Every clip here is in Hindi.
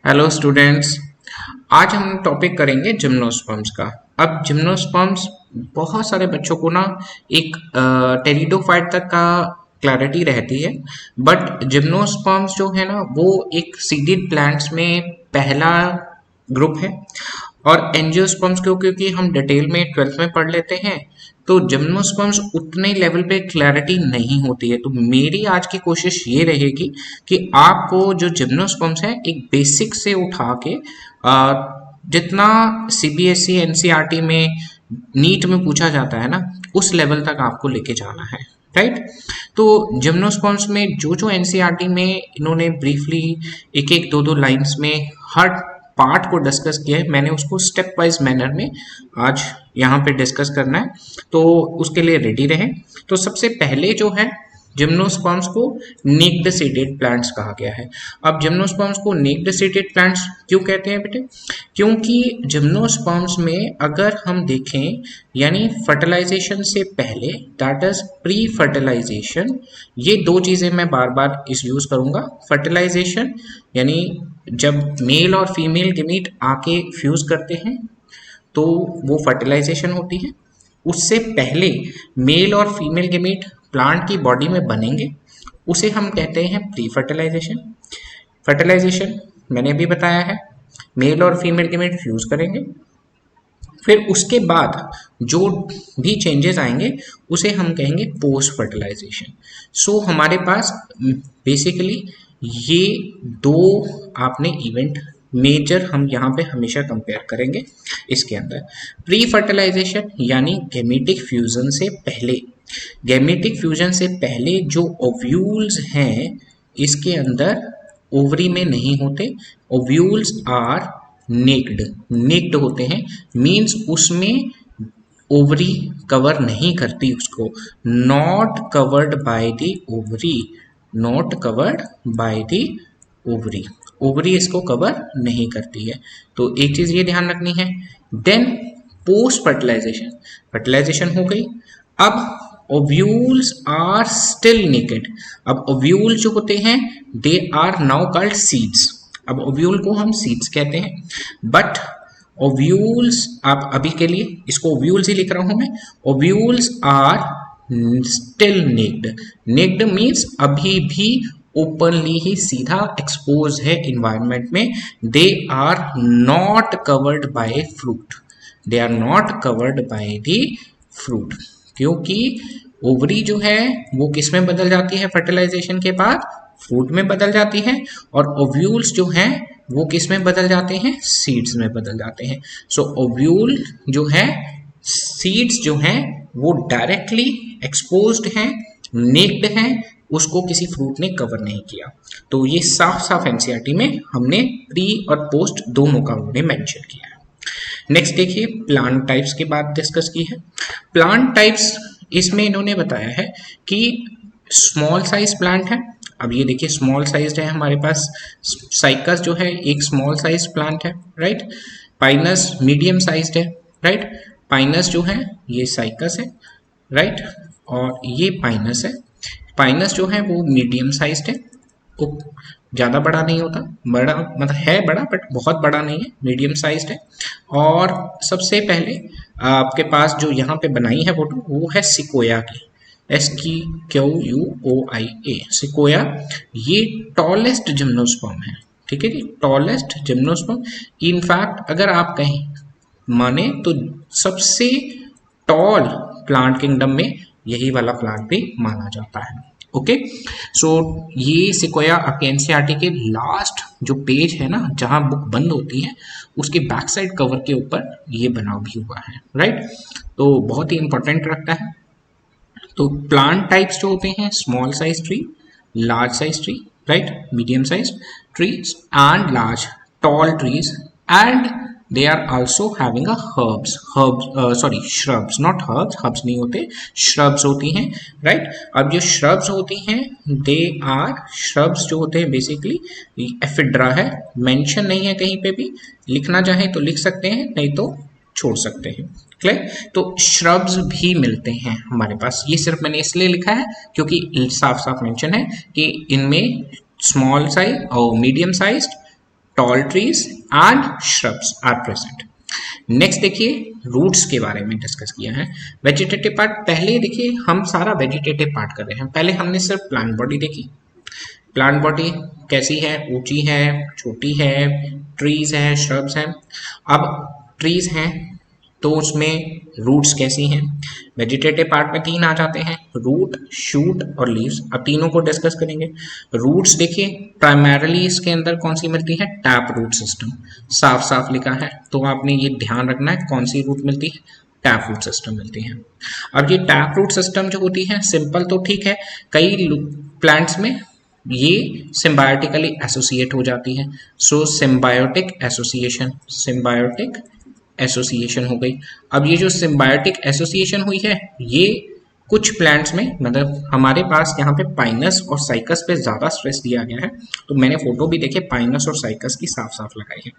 Hello students. आज हम टॉपिक करेंगे जिम्नोस्पर्म्स का। अब जिम्नोस्पर्म्स बहुत सारे बच्चों को ना एक टेरिडोफाइट तक का क्लैरिटी रहती है, बट जिम्नोस्पर्म्स जो है ना वो एक सीडेड प्लांट्स में पहला ग्रुप है। और एंजियोस्पर्म्स को क्योंकि हम डिटेल में 12th में पढ़ लेते हैं, तो जिम्नोस्पर्म्स उतने लेवल पे क्लैरिटी नहीं होती है। तो मेरी आज की कोशिश ये रहेगी कि आपको जो जिम्नोस्पर्म्स है एक बेसिक से उठा के जितना सीबीएसई एनसीईआरटी में नीट में पूछा जाता है ना, उस लेवल तक आपको लेके जाना है। राइट। तो जिम्नोस्पर्म्स में जो जो एनसीईआरटी में इन्होंने ब्रीफली एक एक दो दो लाइंस में हर पार्ट को डिस्कस किया है, मैंने उसको स्टेप वाइज मैनर में आज यहाँ पे डिस्कस करना है, तो उसके लिए रेडी रहें। तो सबसे पहले जो है जिम्नोस्पर्म्स को नेक्ड सीडेड प्लांट्स कहा गया है। अब जिम्नोस्पर्म्स को नेक्ड सीडेड प्लांट्स क्यों कहते हैं बेटे? क्योंकि जिम्नोस्पर्म्स में अगर हम देखें, यानी फर्टिलाइजेशन से पहले, दैट इज प्री फर्टिलाइजेशन, ये दो चीजें मैं बार बार इस यूज करूंगा। फर्टिलाइजेशन यानी जब मेल और फीमेल गेमीट आके फ्यूज करते हैं तो वो फर्टिलाइजेशन होती है। उससे पहले मेल और फीमेल गेमीट प्लांट की बॉडी में बनेंगे, उसे हम कहते हैं प्री फर्टिलाइजेशन। फर्टिलाइजेशन मैंने भी बताया है, मेल और फीमेल गेमीट फ्यूज करेंगे, फिर उसके बाद जो भी चेंजेस आएंगे उसे हम कहेंगे पोस्ट फर्टिलाइजेशन। सो हमारे पास बेसिकली ये दो आपने इवेंट मेजर हम यहाँ पे हमेशा कंपेयर करेंगे। इसके अंदर प्री फर्टिलाइजेशन यानी गेमेटिक फ्यूजन से पहले, गेमेटिक फ्यूजन से पहले जो ओव्यूल्स हैं इसके अंदर ओवरी में नहीं होते। ओव्यूल्स आर नेक्ड, नेक्ड होते हैं, मीन्स उसमें ओवरी कवर नहीं करती उसको, not covered by the ovary, not covered by the ovary, ovary इसको कवर नहीं करती है। तो एक चीज ये ध्यान रखनी है। देन पोस्ट फर्टिलाइजेशन, फर्टिलाइजेशन हो गई, अब ओव्यूल्स आर स्टिल नेकेड। अब ओव्यूल जो होते हैं they are now called seeds. अब ओव्यूल को हम सीड्स कहते हैं, बट ओव्यूल्स, आप अभी के लिए इसको ओव्यूल्स ही लिख रहा हूं मैं, ovules are still naked. Naked means अभी भी ओपनली ही सीधा एक्सपोज है इन्वायरमेंट में। They are not covered by fruit, they are not covered by the fruit, क्योंकि ओवरी जो है वो किस में बदल जाती है फर्टिलाइजेशन के बाद? फ्रूट में बदल जाती है। और ओव्यूल्स जो हैं वो किस में बदल जाते हैं? सीड्स में बदल जाते हैं। सो ओव्यूल जो है, सीड्स जो हैं वो डायरेक्टली एक्सपोज्ड हैं, नेक्ड हैं, उसको किसी फ्रूट ने कवर नहीं किया। तो ये साफ साफ एनसीईआरटी में हमने प्री और पोस्ट दोनों का उन्होंने मेंशन किया है। नेक्स्ट देखिए, प्लांट टाइप्स की बात डिस्कस की है। प्लांट टाइप्स इसमें इन्होंने बताया है कि स्मॉल साइज प्लांट है। अब ये देखिए स्मॉल साइज है हमारे पास, साइकस जो है एक स्मॉल साइज प्लांट है, राइट। पाइनस मीडियम साइज्ड है, राइट। पाइनस जो है ये साइकस है, राइट, और ये पाइनस है। पाइनस जो है वो मीडियम साइज्ड है, वो ज़्यादा बड़ा नहीं होता, बड़ा मतलब है बड़ा बट बहुत बड़ा नहीं है, मीडियम साइज्ड है। और सबसे पहले आपके पास जो यहाँ पे बनाई है फोटो वो है सिकोया की, SQUOIA, सिकोया। ये टॉलेस्ट जिम्नोस्पर्म है, ठीक है जी, टॉलेस्ट जिम्नोस्पर्म। इनफैक्ट अगर आप कहें माने तो सबसे टॉल प्लांट किंगडम में यही वाला प्लांट भी माना जाता है। ओके, सो ये सिकोया आपके एनसीईआरटी के लास्ट जो पेज है ना, जहां बुक बंद होती है, उसके बैक साइड कवर के ऊपर ये बना भी हुआ है, राइट। तो बहुत ही इंपॉर्टेंट रखता है। तो प्लांट टाइप्स जो होते हैं, small size tree, large size tree, right, medium size trees and large toll trees, and they are also having a shrubs, not herbs नहीं होते, shrubs होती हैं, right। अब जो shrubs होती हैं shrubs जो होते हैं बेसिकली एफिड्रा है, मेंशन नहीं है कहीं पे भी, लिखना चाहे तो लिख सकते हैं, नहीं तो छोड़ सकते हैं, क्लियर। तो shrubs भी मिलते हैं हमारे पास, ये सिर्फ मैंने इसलिए लिखा है क्योंकि साफ साफ मेंशन है कि इनमें स्मॉल साइज और medium size tall trees and shrubs are present. Next देखिए रूट्स के बारे में डिस्कस किया है। वेजिटेटिव पार्ट, पहले देखिए हम सारा वेजिटेटिव पार्ट कर रहे हैं। पहले हमने सिर्फ प्लांट बॉडी देखी। प्लांट बॉडी कैसी है, ऊंची है, छोटी है, ट्रीज है, श्रब्स हैं। अब ट्रीज हैं तो उसमें रूट्स कैसी हैं। वेजिटेटिव पार्ट में तीन आ जाते हैं, रूट, शूट और लीव्स। अब तीनों को डिस्कस करेंगे। रूट्स देखिए प्राइमरीली इसके अंदर कौन सी मिलती है, टैप रूट सिस्टम, साफ साफ लिखा है, तो आपने ये ध्यान रखना है कौन सी रूट मिलती है, टैप रूट सिस्टम मिलती है। अब ये टैप रूट सिस्टम जो होती है सिंपल तो ठीक है, कई प्लांट्स में ये सिम्बायोटिकली एसोसिएट हो जाती है। सो सिम्बायोटिक एसोसिएशन, सिम्बायोटिक एसोसिएशन हो गई। अब ये जो सिम्बायोटिक एसोसिएशन हुई है ये कुछ प्लांट्स में, मतलब हमारे पास यहाँ पे पाइनस और साइकस पे ज़्यादा स्ट्रेस दिया गया है, तो मैंने फोटो भी देखे पाइनस और साइकस की साफ साफ लगाई है।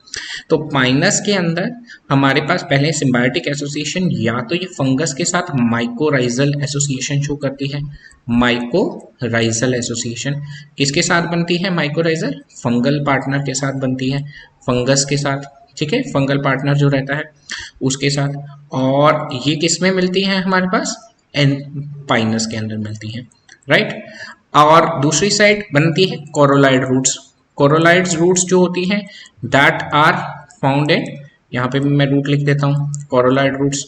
तो पाइनस के अंदर हमारे पास पहले सिम्बायोटिक एसोसिएशन, या तो ये फंगस के साथ माइकोराइजल एसोसिएशन शो करती है। माइकोराइजल एसोसिएशन किसके साथ बनती है, माइकोराइजल फंगल पार्टनर के साथ बनती है, फंगस के साथ, ठीक है, फंगल पार्टनर जो रहता है उसके साथ। और ये किस में मिलती है हमारे पास, एन पाइनस के अंदर मिलती है, राइट। और दूसरी साइड बनती है कोरोलाइड रूट्स। कोरोलाइड रूट्स जो होती हैं दैट आर फाउंड इन, यहाँ पे भी मैं रूट लिख देता हूँ, कोरोलाइड रूट्स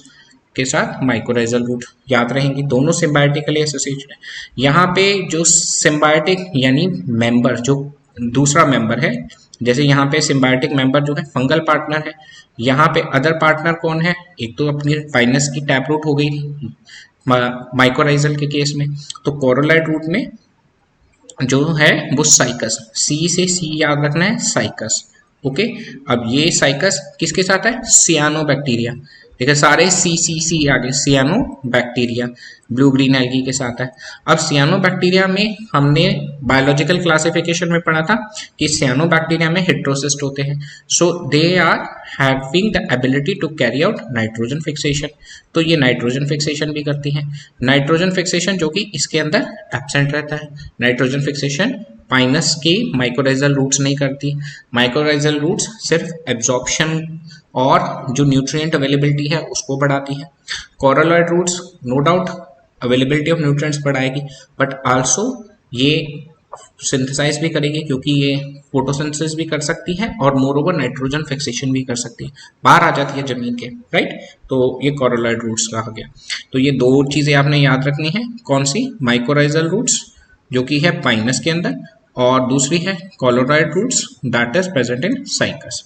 के साथ माइकोराइजल रूट, याद रहेंगी, दोनों सिम्बायोटिकली एसोसिएटेड है। यहाँ पे जो सिम्बायोटिक यानी मेंबर, जो दूसरा मेंबर है, जैसे यहाँ पे सिम्बायोटिक मेंबर जो है फंगल पार्टनर है, यहाँ पे अदर पार्टनर कौन है, एक तो अपनी पाइनस की टैप रूट हो गई माइकोराइजल के केस में, तो कोरोलाइड रूट में जो है वो साइकस, सी से सी याद रखना है, साइकस, ओके। अब ये साइकस किसके साथ है, सियानो बैक्टीरिया, देखिए सारे सी आगे, सियानो बैक्टीरिया ब्लू ग्रीन एल्गी के साथ है। अब सियानो बैक्टीरिया में हमने बायोलॉजिकल क्लासिफिकेशन में पढ़ा था कि सियानो बैक्टीरिया में हेट्रोसिस्ट होते हैं, so they are having the ability to carry out nitrogen fixation, तो ये नाइट्रोजन फिक्सेशन भी करती हैं। नाइट्रोजन फिक्सेशन जो कि इसके अंदर एब्सेंट रहता है, नाइट्रोजन फिक्सेशन पाइनस की माइकोराइजल रूट्स नहीं करती। माइकोराइजल रूट्स सिर्फ एब्जॉर्प्शन और जो न्यूट्रिएंट अवेलेबिलिटी है उसको बढ़ाती है। Coralloid roots no doubt availability of nutrients बढ़ाएगी, बट आल्सो ये सिंथेसाइज भी करेगी क्योंकि ये फोटोसिंथेसिस भी कर सकती है और मोर ओवर नाइट्रोजन फिक्सेशन भी कर सकती है, बाहर आ जाती है जमीन के, राइट। तो ये कोरोलॉइड रूट्स कहा गया। तो ये दो चीजें आपने याद रखनी है, कौन सी, माइकोराइजल रूट्स जो कि है पाइनस के अंदर, और दूसरी है coralloid roots that is present in Cycas,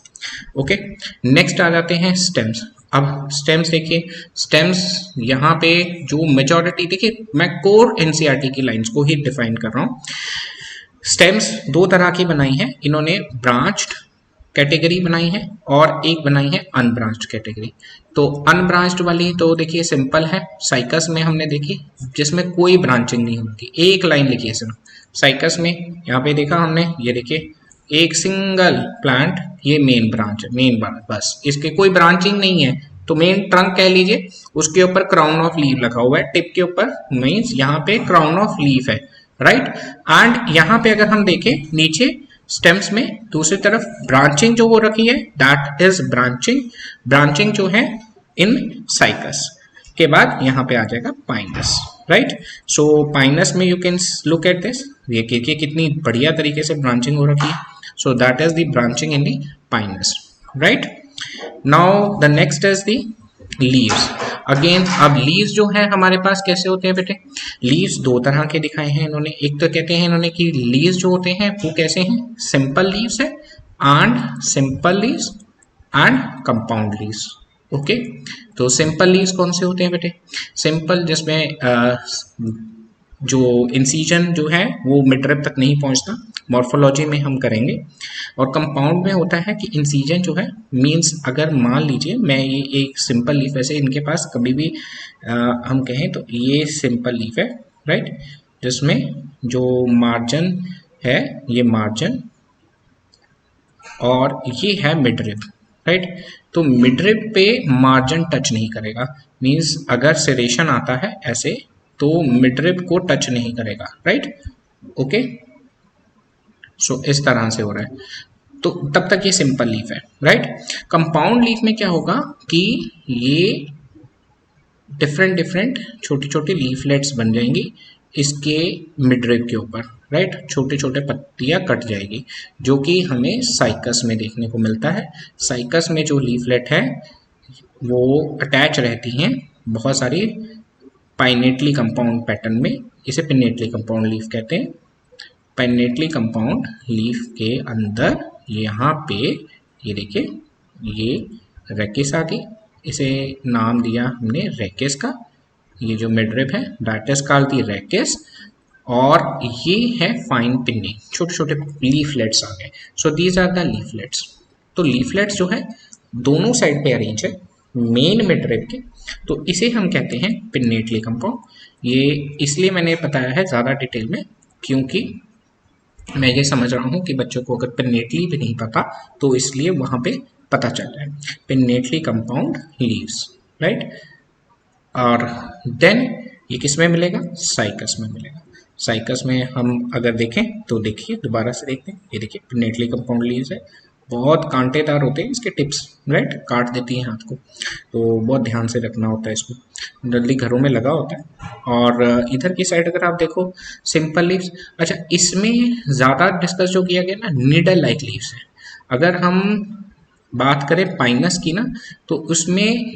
okay. Next आ जाते हैं स्टेम्स। अब स्टेम्स देखिए, स्टेम्स यहाँ पे जो मेजॉरिटी, देखिए मैं कोर एनसीईआरटी की लाइंस को ही डिफाइन कर रहा हूँ। स्टेम्स दो तरह की बनाई है इन्होंने, ब्रांच्ड कैटेगरी बनाई है और एक बनाई है अनब्रांच्ड कैटेगरी। तो अनब्रांच्ड वाली तो देखिए सिंपल है, साइकस में हमने देखी जिसमें कोई ब्रांचिंग नहीं होती, एक लाइन लिखी है सिर्फ साइकस में, यहाँ पे देखा हमने, ये देखिए एक सिंगल प्लांट, ये मेन ब्रांच है, मेन ब्रांच, बस इसके कोई ब्रांचिंग नहीं है, तो मेन ट्रंक कह लीजिए, उसके ऊपर क्राउन ऑफ लीफ लगा हुआ है, टिप के ऊपर मीन्स यहाँ पे क्राउन ऑफ लीफ है, राइट। एंड यहाँ पे अगर हम देखें नीचे स्टेम्स में दूसरी तरफ ब्रांचिंग जो वो रखी है दैट इज ब्रांचिंग, ब्रांचिंग जो है इन साइकस के बाद यहाँ पे आ जाएगा पाइनस, राइट। सो पाइनस में you can look at this, ये देखिए कितनी बढ़िया तरीके से ब्रांचिंग हो रखी है, so that is the branching in the pinus, right. Now the next is the leaves again। अब leaves जो है हमारे पास कैसे होते हैं बेटे, leaves दो तरह के दिखाए हैं इन्होंने, एक तो कहते हैं इन्होंने कि leaves जो होते हैं वो कैसे हैं, simple leaves है and simple leaves and compound leaves, okay. तो सिंपल लीव्स कौन से होते हैं बेटे, सिंपल जिसमें जो इंसीजन जो है वो मिडरिब तक नहीं पहुंचता, मॉर्फोलॉजी में हम करेंगे। और कंपाउंड में होता है कि इंसीजन जो है मींस अगर मान लीजिए मैं ये एक सिंपल लीफ, ऐसे इनके पास कभी भी हम कहें तो ये सिंपल लीफ है, राइट, जिसमें जो मार्जिन है ये मार्जिन और ये है मिडरिब, राइट। तो मिडरिब पे मार्जिन टच नहीं करेगा, मींस अगर सेरेशन आता है ऐसे तो मिडरिब को टच नहीं करेगा, राइट, ओके। सो इस तरह से हो रहा है। तो तब तक ये सिंपल लीफ है, राइट। कंपाउंड लीफ में क्या होगा कि ये डिफरेंट डिफरेंट छोटी छोटी लीफलेट्स बन जाएंगी इसके मिडरिब के ऊपर, राइट। छोटे छोटे पत्तियां कट जाएगी, जो कि हमें साइकस में देखने को मिलता है। साइकस में जो लीफलेट है वो अटैच रहती हैं बहुत सारी पाइनेटली कंपाउंड पैटर्न में, इसे पिनेटली कंपाउंड लीफ कहते हैं। पिनेटली कंपाउंड लीफ के अंदर यहाँ पे ये देखिए, ये रेकिस आ गई, इसे नाम दिया हमने रेकिस का। ये जो मिडरिब है that is called the rachis, और ये है फाइन पिन्नी, छोटे छोटे लीफलेट्स आ गए। So these are the leaflets. तो लीफलेट्स जो है दोनों साइड पे अरेंज है मेन मिडरिब के, तो इसे हम कहते हैं पिनेटली कंपाउंड। ये इसलिए मैंने बताया है ज़्यादा डिटेल में, क्योंकि मैं ये समझ रहा हूँ कि बच्चों को अगर पिनेटली भी नहीं पता तो इसलिए वहाँ पे पता चल रहा है पिनेटली कंपाउंड लीव्स, राइट। और देन ये किस में मिलेगा? साइकस में मिलेगा। साइकस में हम अगर देखें तो देखिए, दोबारा से देखते हैं, ये देखिए पिनेटली कंपाउंड लीव्स है, बहुत कांटेदार होते हैं इसके टिप्स, राइट, काट देती हैं हाथ को, तो बहुत ध्यान से रखना होता है इसको, जल्दी घरों में लगा होता है। और इधर की साइड अगर आप देखो सिंपल लीव्स। अच्छा, इसमें ज़्यादा डिस्कस जो किया गया ना नीडल लाइक लीव्स है। अगर हम बात करें पाइनस की ना, तो उसमें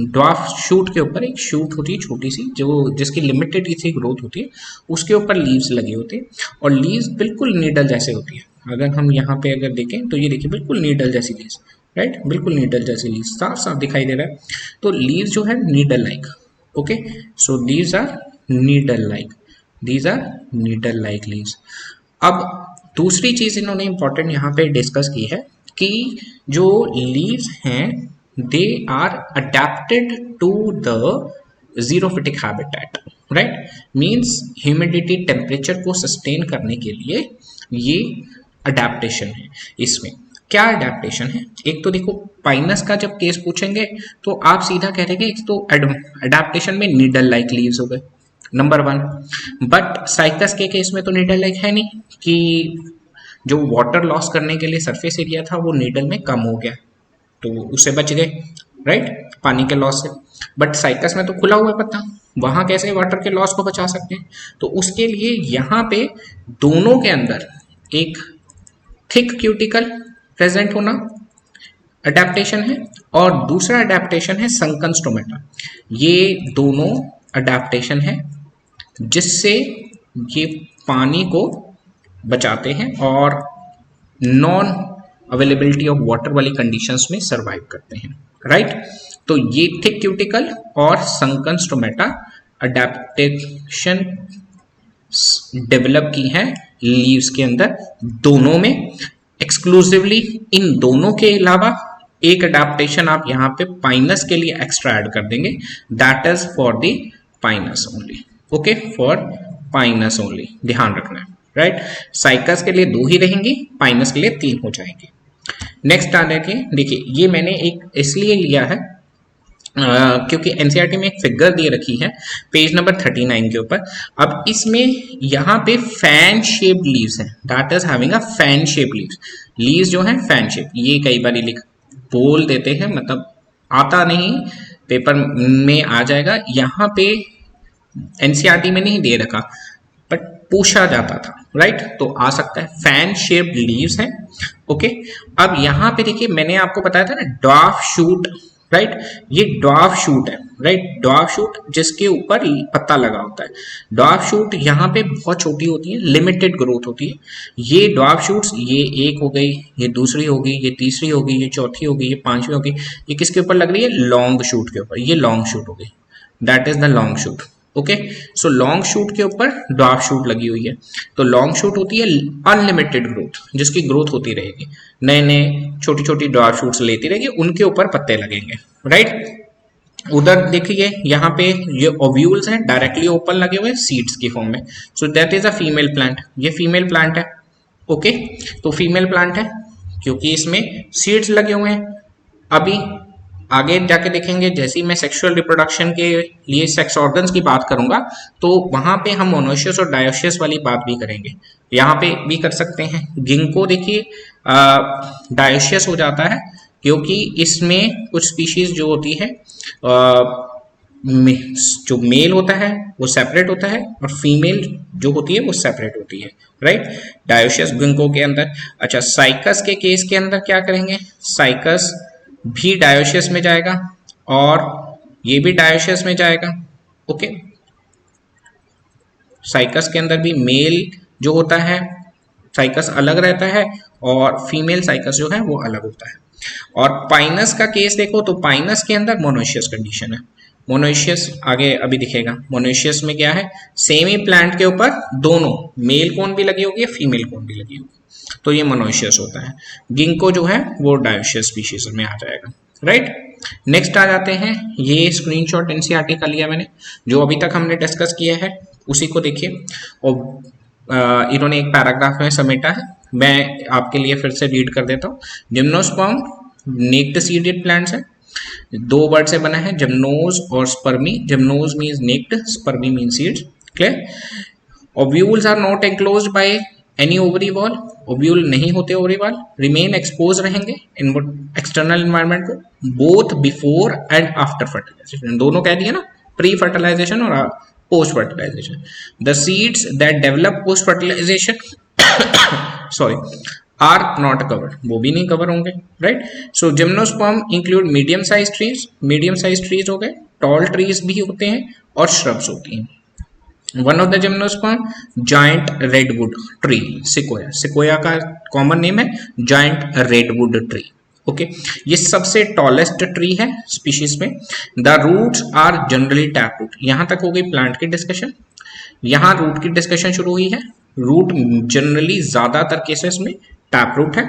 ड्वार्फ शूट के ऊपर एक शूट होती है छोटी सी, जो जिसकी लिमिटेड सी ग्रोथ होती है, उसके ऊपर लीव्स लगे होते हैं, और लीव्स बिल्कुल नीडल जैसे होती है। अगर हम यहाँ पे अगर देखें तो ये देखिए बिल्कुल नीडल जैसी लीव्स, राइट, बिल्कुल नीडल जैसी लीव्स, साफ साफ दिखाई दे रहा है। तो लीव्स जो है needle like, okay, so these are needle like, these are needle like leaves. अब दूसरी चीज इन्होंने इंपॉर्टेंट यहाँ पे डिस्कस की है कि जो लीव्स हैं they are adapted to the xerophytic habitat, right, means humidity temperature को सस्टेन करने के लिए ये अडेप्टेशन है। इसमें क्या अडेप्टेशन है? एक तो देखो पाइनस का जब केस पूछेंगे तो आप सीधा कह देंगे एक तो अडेप्टेशन में नीडल लाइक लीव्स हो गए, नंबर वन। बट साइकस के केस में तो नीडल लाइक है नहीं, कि जो वाटर लॉस करने के लिए सरफेस एरिया था वो नीडल में कम हो गया, तो उससे बच गए, राइट, पानी के लॉस से। बट साइकस में तो खुला हुआ है पत्ता, वहां कैसे वाटर के लॉस को बचा सकते हैं? तो उसके लिए यहाँ पे दोनों के अंदर एक थिक क्यूटिकल प्रेजेंट होना अडेप्टेशन है, और दूसरा अडेप्टेशन है संकन स्टोमेटा। ये दोनों अडेप्टेशन है जिससे ये पानी को बचाते हैं और नॉन अवेलेबिलिटी ऑफ वाटर वाली कंडीशंस में सरवाइव करते हैं, राइट। तो ये थिक क्यूटिकल और संकन स्टोमेटा अडेप्टेशन डेवलप की हैं लीव्स के अंदर, दोनों में एक्सक्लूसिवली। इन दोनों के अलावा एक अडेप्टेशन आप यहाँ पे पाइनस के लिए एक्स्ट्रा ऐड कर देंगे, that is for the Pinus only, okay, for Pinus only, ध्यान रखना है, राइट। साइकस के लिए 2 ही रहेंगी, पाइनस के लिए 3 हो जाएंगे। नेक्स्ट आ जाके देखिए, ये मैंने एक इसलिए लिया है क्योंकि एनसीईआरटी में एक फिगर दे रखी है पेज नंबर 39 के ऊपर। अब इसमें यहाँ पे फैन शेप्ड लीव्स हैं, that is having a fan shaped leaves. Leaves जो है फैन शेप, ये कई बार लिख बोल देते हैं, मतलब आता नहीं, पेपर में आ जाएगा, यहाँ पे एनसीईआरटी में नहीं दे रखा बट पूछा जाता था, राइट, तो आ सकता है। फैन शेप्ड लीव्स है, ओके। अब यहाँ पे देखिए मैंने आपको बताया था ना ड्वार्फ शूट, राइट, ये ड्वार्फ शूट है, राइट, ड्वार्फ शूट जिसके ऊपर पत्ता लगा होता है। ड्वार्फ शूट यहाँ पे बहुत छोटी होती है, लिमिटेड ग्रोथ होती है। ये ड्वार्फ शूट्स, ये एक हो गई, ये दूसरी हो गई, ये तीसरी हो गई, ये चौथी हो गई, ये पांचवी हो गई, ये किसके ऊपर लग रही है? लॉन्ग शूट के ऊपर। ये लॉन्ग शूट हो गई, that is the long shoot, okay. So long shoot के ऊपर ड्वार्फ शूट लगी हुई है। तो लॉन्ग शूट होती है अनलिमिटेड ग्रोथ, जिसकी ग्रोथ होती रहेगी, नए नए छोटी छोटी ड्वार्फ शूट्स लेती रहेगी, उनके ऊपर पत्ते लगेंगे, राइट। उधर देखिए यहाँ पे ये ओव्यूल्स हैं, डायरेक्टली ओपन लगे हुए सीड्स की फॉर्म में। So that is a female plant, ये फीमेल प्लांट है, ओके। तो फीमेल प्लांट है क्योंकि इसमें सीड्स लगे हुए हैं। अभी आगे जाके देखेंगे, जैसे ही मैं सेक्सुअल रिप्रोडक्शन के लिए सेक्स ऑर्गन्स की बात करूंगा तो वहां पे हम मोनोशियस और डायोशियस वाली बात भी करेंगे, यहाँ पे भी कर सकते हैं। गिंको देखिए डायोशियस हो जाता है, क्योंकि इसमें कुछ स्पीशीज जो होती है जो मेल होता है वो सेपरेट होता है और फीमेल जो होती है वो सेपरेट होती है, राइट, डायोशियस गिंको के अंदर। अच्छा, साइकस के केस के अंदर क्या करेंगे, साइकस भी डायोशियस में जाएगा और ये भी डायोशियस में जाएगा। ओके, साइकस के अंदर भी मेल जो होता है साइकस अलग रहता है और फीमेल साइकस जो है वो अलग होता है। और पाइनस का केस देखो तो पाइनस के अंदर मोनोइशियस कंडीशन है। मोनोइशियस आगे अभी दिखेगा। मोनोइशियस में क्या है, सेम ही प्लांट के ऊपर दोनों मेल कोन भी लगी होगी फीमेल कोन भी लगी होगी, तो ये मोनोइशियस होता है। गिंको जो है वो डायोशियस स्पीशीज में आ जाएगा, राइट। नेक्स्ट आ जाते हैं, ये स्क्रीनशॉट एनसीईआरटी का लिया मैंने, जो अभी तक हमने डिस्कस किया है उसी को देखिए। और इन्होंने एक पैराग्राफ में समेटा है, मैं आपके लिए फिर से रीड कर देता हूँ। जिम्नोस्पर्म नेक्ड सीडेड प्लांट्स है, दो वर्ड से बना है, जिम्नोज और sperma. Gymnos means naked, sperma means seeds, clear. Ovules are not enclosed by any ovary wall, ovule नहीं होते ओवरी वॉल, रिमेन एक्सपोज रहेंगे इन एक्सटर्नल एनवायरनमेंट को, both before and after fertilization, दोनों कह दिए ना, प्री फर्टिलाइजेशन और post fertilization. The seeds that develop post fertilization sorry are not covered, वो भी नहीं कवर होंगे, right. So gymnosperm include medium size trees, medium size trees हो गए, टॉल ट्रीज भी होते हैं और श्रब्स होती हैं। One of the gymnosperm giant redwood tree, sequoia, sequoia का कॉमन नेम है जाइंट रेडवुड ट्री। ओके, ये सबसे टॉलेस्ट ट्री है स्पीशीज में। The roots are generally tap root, यहां तक हो गई प्लांट की डिस्कशन। यहां रूट की डिस्कशन शुरू हुई है। रूट जनरली ज्यादातर केसेस में टैप रूट है।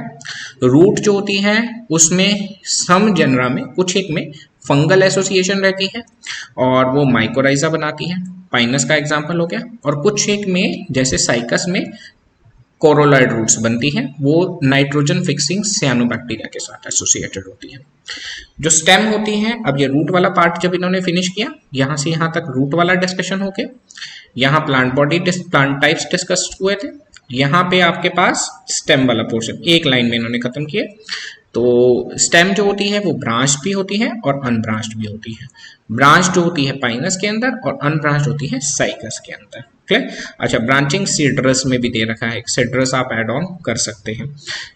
रूट जो होती है उसमें सम जनरा में, कुछ एक में फंगल एसोसिएशन रहती है और वो माइकोराइजा बनाती है, पाइनस का एग्जाम्पल हो गया। और कुछ एक में जैसे साइकस में कोरोलॉइड रूट्स बनती हैं, वो नाइट्रोजन फिक्सिंग सियानोबैक्टीरिया के साथ एसोसिएटेड होती है। जो स्टेम होती हैं, अब ये रूट वाला पार्ट जब इन्होंने फिनिश किया, यहां से यहां तक रूट वाला डिस्कशन हो गया। यहाँ plant body plant types discuss हुए थे, यहाँ पे आपके पास स्टेम वाला पोर्शन एक लाइन में इन्होंने खत्म किया। तो स्टेम जो होती है वो ब्रांच भी होती है और अनब्रांच्ड भी होती है। ब्रांच जो होती है पाइनस के अंदर और अनब्रांच होती है साइकस के अंदर, क्लियर। अच्छा, ब्रांचिंग सीड्रस में भी दे रखा है, सीड्रस आप ऐड ऑन कर सकते हैं।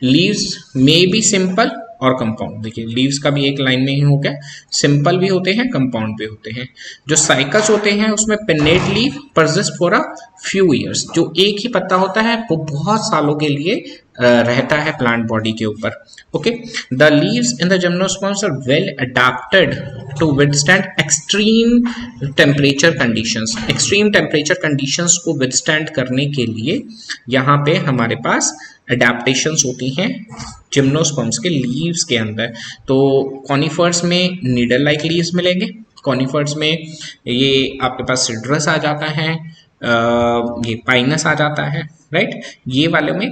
लीव्स मे बी सिंपल और कंपाउंड, देखिए लीव्स का भी एक लाइन में ही हो गया, सिंपल भी होते हैं कंपाउंड भी होते हैं। जो साइकस होते हैं उसमें pennate leaf persist for a few years, जो एक ही पत्ता होता है वो बहुत सालों के लिए रहता है प्लांट बॉडी के ऊपर। Okay, the leaves in the gymnosperms are well adapted to withstand extreme temperature conditions. Extreme temperature conditions को विदस्टैंड करने के लिए यहाँ पे हमारे पास अडेप्टेशंस होती हैं जिम्नोस्पर्म्स के लीव्स के अंदर। तो कॉनिफर्स में नीडल लाइक लीव्स मिलेंगे, कॉनिफर्स में ये आपके पास सिड्रस आ जाता है, ये पाइनस आ जाता है, राइट। ये वाले में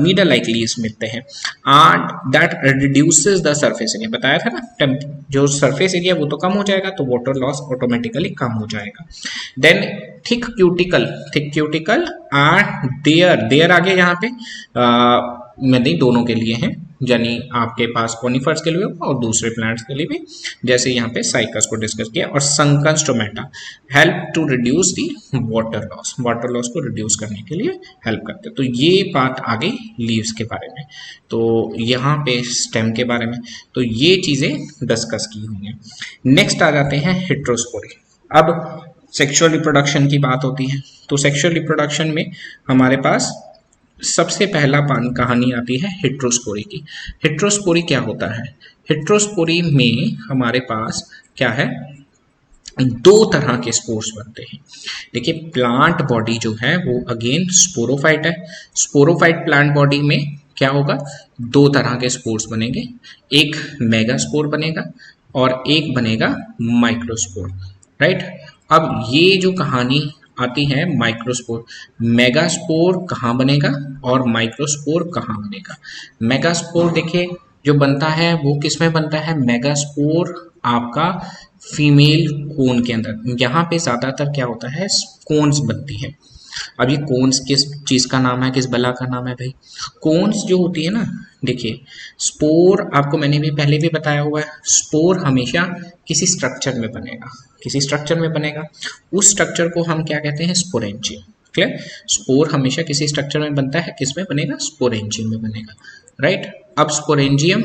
नीडल लाइक लीव्स मिलते हैं। And that reduces the surface area, बताया था ना, जो सरफेस एरिया वो तो कम हो जाएगा तो वाटर लॉस ऑटोमेटिकली कम हो जाएगा। Then thick cuticle, thick cuticle and there आगे यहाँ पे नहीं, दोनों के लिए हैं, यानी आपके पास कॉनिफर्स के लिए और दूसरे प्लांट्स के लिए भी, जैसे यहाँ पे साइकस को डिस्कस किया। और sunken stomata help to reduce the water loss, water loss को रिड्यूस करने के लिए हेल्प करते हैं। तो ये बात आ गई लीव्स के बारे में। तो यहाँ पे स्टेम के बारे में तो ये चीजें डिस्कस की हुई हैं। नेक्स्ट आ जाते हैं हेट्रोस्पोरी। अब सेक्सुअल रिप्रोडक्शन की बात होती है, तो सेक्सुअल रिप्रोडक्शन में हमारे पास सबसे पहला कहानी आती है हेट्रोस्पोरी की। हेट्रोस्पोरी क्या होता है? हेट्रोस्पोरी में हमारे पास क्या है, दो तरह के स्पोर्स बनते हैं। देखिए प्लांट बॉडी जो है वो अगेन स्पोरोफाइट है। स्पोरोफाइट प्लांट बॉडी में क्या होगा, दो तरह के स्पोर्स बनेंगे, एक मेगास्पोर बनेगा और एक बनेगा माइक्रोस्पोर, राइट। अब ये जो कहानी आती है माइक्रोस्पोर, मेगास्पोर कहाँ बनेगा और माइक्रोस्पोर कहाँ बनेगा। मेगास्पोर देखिए जो बनता है वो किस में बनता है, मेगास्पोर आपका फीमेल कोन के अंदर। यहाँ पे ज्यादातर क्या होता है, कोन्स बनती है। अब ये कोन्स किस चीज का नाम है, किस बला का नाम है भाई? कोन्स जो होती है ना, देखिए स्पोर आपको मैंने भी पहले भी बताया हुआ है, स्पोर हमेशा किसी स्ट्रक्चर में बनेगा, किसी स्ट्रक्चर में बनेगा। उस स्ट्रक्चर को हम क्या कहते हैं? स्पोरेंजियम। क्लियर? स्पोर हमेशा किसी स्ट्रक्चर में बनता है, किस में बनेगा? स्पोरेंजियम में बनेगा, राइट। अब स्पोरेंजियम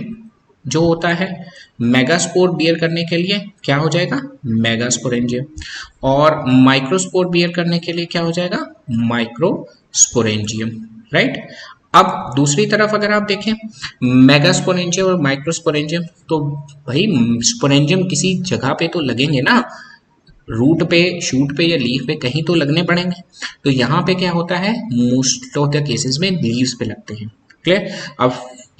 जो होता है मेगास्पोर बियर करने के लिए क्या हो जाएगा? मेगास्पोरेंजियम। और माइक्रोस्पोर बियर करने के लिए क्या हो जाएगा? Microsporangium, right. अब दूसरी तरफ अगर आप देखें मेगास्पोरेंजियम और माइक्रोस्पोरेंजियम, तो भाई स्पोरेंजियम किसी जगह पे तो लगेंगे ना, रूट पे, शूट पे या लीफ पे कहीं तो लगने पड़ेंगे। तो यहाँ पे क्या होता है? मोस्ट ऑफ द केसेस में लीव्स पे लगते हैं। क्लियर? अब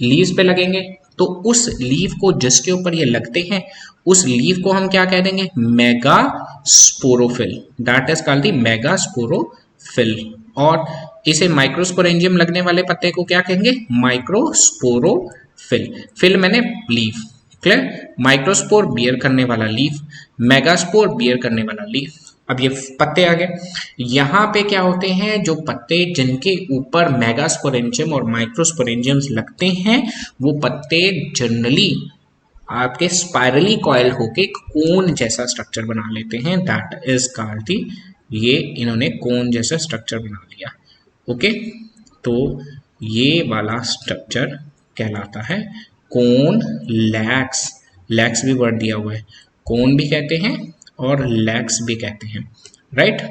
लीव्स पे लगेंगे तो उस लीफ को जिसके ऊपर ये लगते हैं उस लीफ को हम क्या कह देंगे? Megasporophyll. That is called the megasporophyll. और इसे माइक्रोस्पोरेंजियम लगने वाले पत्ते को क्या कहेंगे? माइक्रोस्पोरोफिल। फिल मैंने लीफ। क्लियर? माइक्रोस्पोर बियर करने वाला लीफ, मेगास्पोर बियर करने वाला लीफ। अब ये पत्ते आ गए। यहाँ पे क्या होते हैं? जो पत्ते जिनके ऊपर मेगास्पोरेंजियम और माइक्रोस्पोरेंजियम्स लगते हैं वो पत्ते जनरली आपके स्पाइरली कॉइल होके कोन जैसा स्ट्रक्चर बना लेते हैं। दैट इज कॉल्ड दी, ये इन्होंने कोन जैसा स्ट्रक्चर बना लिया। ओके, तो ये वाला स्ट्रक्चर कहलाता है कोन लैक्स। लैक्स भी वर्ड दिया हुआ है, कोन भी कहते हैं और लैक्स भी कहते हैं, राइट।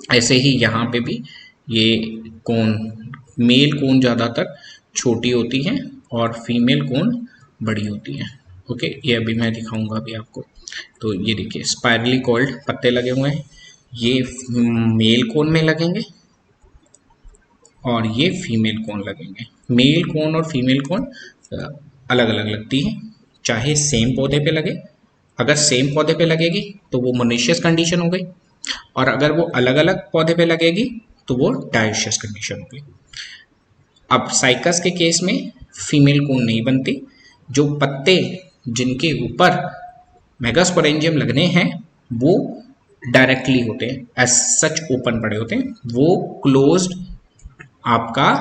ऐसे ही यहाँ पे भी ये कोन, मेल कोन ज़्यादातर छोटी होती है और फीमेल कोन बड़ी होती है। ओके, ये अभी मैं दिखाऊंगा अभी आपको। तो ये देखिए स्पाइरली कॉल्ड पत्ते लगे हुए हैं, ये मेल कोन में लगेंगे और ये फीमेल कोन लगेंगे। मेल कोन और फीमेल कोन अलग अलग लगती है, चाहे सेम पौधे पे लगे। अगर सेम पौधे पे लगेगी तो वो मोनेशियस कंडीशन हो गई, और अगर वो अलग अलग पौधे पे लगेगी तो वो डायोशियस कंडीशन हो गई। अब साइकस के केस में फीमेल कोन नहीं बनती। जो पत्ते जिनके ऊपर मेगास्पोरेंजियम लगने हैं वो डायरेक्टली होते हैं, एज सच ओपन पड़े होते हैं, वो क्लोज्ड आपका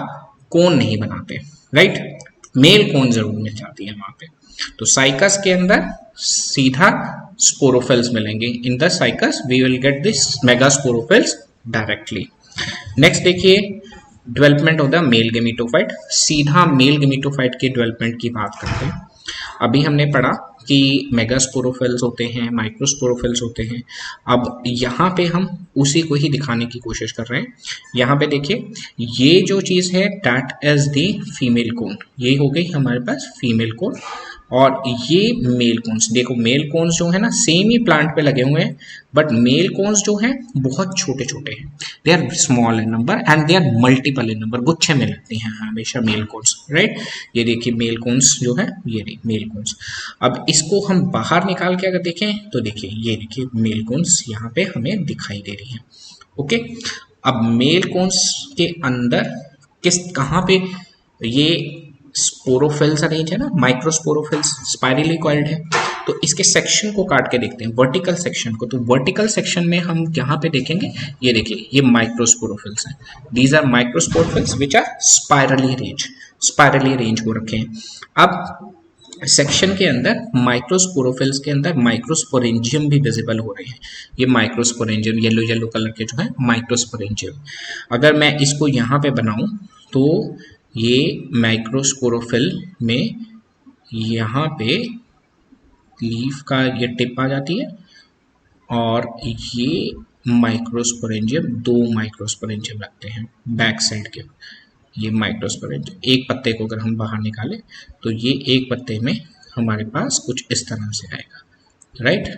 कोन नहीं बनाते, राइट। मेल कोन जरूर मिल जाती है वहां पे। तो साइकस के अंदर सीधा स्पोरोफिल्स मिलेंगे। In the Cycas we will get this megasporophylls directly. Next देखिए development of the male gametophyte. सीधा मेल गेमिटोफाइट के डेवलपमेंट की बात करते हैं। अभी हमने पढ़ा कि मेगास्पोरोफिल्स होते हैं, माइक्रोस्पोरोफिल्स होते हैं। अब यहाँ पे हम उसी को ही दिखाने की कोशिश कर रहे हैं। यहाँ पे देखिए ये जो चीज़ है that is the female cone, ये हो गई हमारे पास फीमेल कोन। और ये मेल कोन्स, देखो मेल कोन्स जो है ना सेम ही प्लांट पे लगे हुए हैं, बट मेल कोन्स जो हैं बहुत छोटे छोटे हैं। They are small in number and they are multiple in number, गुच्छे में लगते हैं हमेशा मेल कोन्स, राइट। ये देखिए मेल कोन्स जो है, ये मेल कोन्स। अब इसको हम बाहर निकाल के अगर देखें तो देखिए ये देखिए मेल कोन्स यहाँ पे हमें दिखाई दे रही है। ओके, अब मेल कोन्स के अंदर कहाँ पे ये स्पोरोफिल्स अरेंज है ना, माइक्रोस्पोरोफिल्स स्पाइरली कॉइल्ड है। तो इसके सेक्शन को काट के देखते हैं, वर्टिकल सेक्शन को। तो वर्टिकल सेक्शन में हम यहाँ पे देखेंगे, ये देखिए ये माइक्रोस्पोरोफिल्स हैं। These are microsporophylls which are spirally arrange हो रखे हैं। अब सेक्शन के अंदर माइक्रोस्पोरोफिल्स के अंदर माइक्रोस्पोरेंजियम भी विजिबल हो रहे हैं। ये माइक्रोस्पोरेंजियम येलो येलो कलर के जो है माइक्रोस्पोरेंजियम। अगर मैं इसको यहाँ पे बनाऊं तो ये माइक्रोस्पोरोफिल में यहाँ पे लीफ का ये टिप आ जाती है और ये माइक्रोस्पोरेंजियम, दो माइक्रोस्पोरेंजियम लगते हैं बैक साइड के। ये माइक्रोस्पोरेंजियम एक पत्ते को अगर हम बाहर निकालें तो ये एक पत्ते में हमारे पास कुछ इस तरह से आएगा, राइट।